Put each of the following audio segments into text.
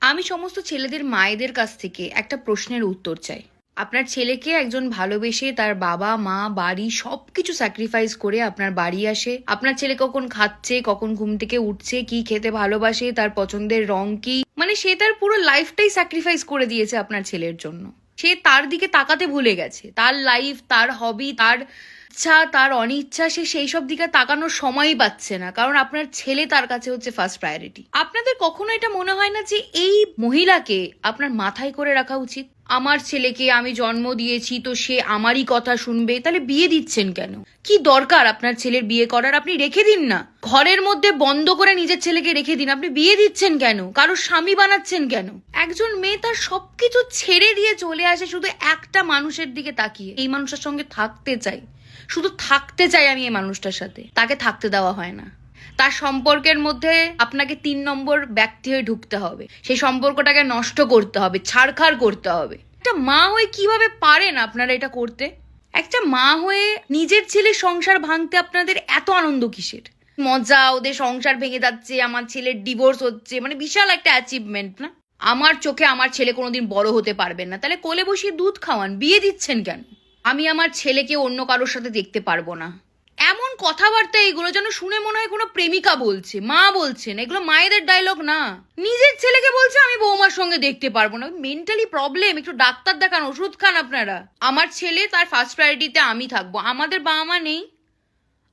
আমি সমস্ত ছেলেদের মায়েদের কাছ থেকে একটা প্রশ্নের উত্তর চাই। আপনার ছেলেকে একজন ভালোবেসে তার বাবা মা বাড়ি সবকিছু স্যাক্রিফাইস করে আপনার বাড়ি আসে। আপনার ছেলে কখন খাচ্ছে, কখন ঘুম থেকে উঠছে, কি খেতে ভালোবাসে, তার পছন্দের রং কি, মানে সে তার পুরো লাইফটাই স্যাক্রিফাইস করে দিয়েছে আপনার ছেলের জন্য। সে তার দিকে তাকাতে ভুলে গেছে। তার লাইফ, তার হবি, তার ইচ্ছা, তার অনিচ্ছা, সে সেই সব দিকে তাকানোর সময়ই পাচ্ছে না, কারণ আপনার ছেলে তার কাছে হচ্ছে ফার্স্ট প্রায়োরিটি। আপনাদের কখনো এটা মনে হয় না যে এই মহিলাকে আপনার মাথায় করে রাখা উচিত? আমার ছেলেকে আমি জন্ম দিয়েছি, তো সে আমারই কথা শুনবে, তাহলে বিয়ে দিচ্ছেন কেন? কি দরকার আপনার ছেলের বিয়ে করার? আপনি রেখে দিন না, ঘরের মধ্যে বন্ধ করে নিজের ছেলেকে রেখে দিন। আপনি বিয়ে দিচ্ছেন কেন? কারোর স্বামী বানাচ্ছেন কেন? একজন মেয়ে তার সবকিছু ছেড়ে দিয়ে চলে আসে শুধু একটা মানুষের দিকে তাকিয়ে, এই মানুষটার সঙ্গে থাকতে চাই, শুধু থাকতে চাই আমি এই মানুষটার সাথে। তাকে থাকতে দেওয়া হয় না। তার সম্পর্কের মধ্যে আপনাকে 3 নম্বর ব্যক্তি হয়ে ঢুকতে হবে, সেই সম্পর্কটাকে নষ্ট করতে হবে, ছাড়খাড় করতে হবে। একটা মা হয়ে কিভাবে পারেন আপনারা এটা করতে? একটা মা হয়ে নিজের ছেলের সংসার ভাঙতে আপনাদের এত আনন্দ কিসের? মজা, ওদের সংসার ভেঙে যাচ্ছে, আমার ছেলের ডিভোর্স হচ্ছে, মানে বিশাল একটা অ্যাচিভমেন্ট না? আমার চোখে আমার ছেলে কোনোদিন বড় হতে পারবেন না, তাহলে কোলে বসিয়ে দুধ খাওয়ান, বিয়ে দিচ্ছেন কেন? আমি আমার ছেলেকে অন্য কারোর সাথে দেখতে পারবো না, এমন কথাবার্তা এগুলো যেন শুনে মনে হয় কোনো প্রেমিকা বলছে, মা বলছেন। এগুলো মায়েদের ডায়লগ না। নিজের ছেলেকে বলছে আমি বৌমার সঙ্গে দেখতে পারবো না। মেন্টালি প্রবলেম, একটু ডাক্তার দেখান, ওষুধ খান আপনারা। আমার ছেলে, তার ফার্স্ট প্রায়োরিটিতে আমি থাকবো। আমাদের বাবা মা নেই,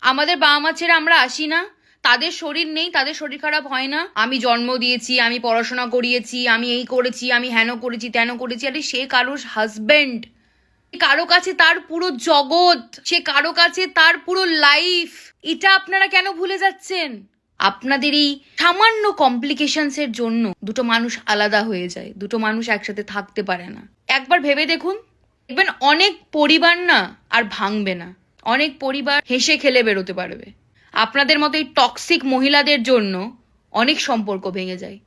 আমাদের বাবা মা ছেড়ে আমরা আসি না, তাদের শরীর নেই, তাদের শরীর খারাপ হয় না, আমি জন্ম দিয়েছি, আমি পড়াশোনা করিয়েছি, আমি এই করেছি, আমি হেন করেছি, তেন করেছি। আরে সে কারোর হাজবেন্ড, কারো কাছে তার পুরো জগৎ, সে কারো কাছে তার পুরো লাইফ। এটা আপনারা কেন ভুলে যাচ্ছেন? আপনাদের এই সামান্য কমপ্লিকেশনস এর জন্য দুটো মানুষ আলাদা হয়ে যায়, দুটো মানুষ একসাথে থাকতে পারে না। একবার ভেবে দেখুন, দেখবেন অনেক পরিবার না আর ভাঙবে না, অনেক পরিবার হেসে খেলে বেরোতে পারবে। আপনাদের মতো এই টক্সিক মহিলাদের জন্য অনেক সম্পর্ক ভেঙে যায়।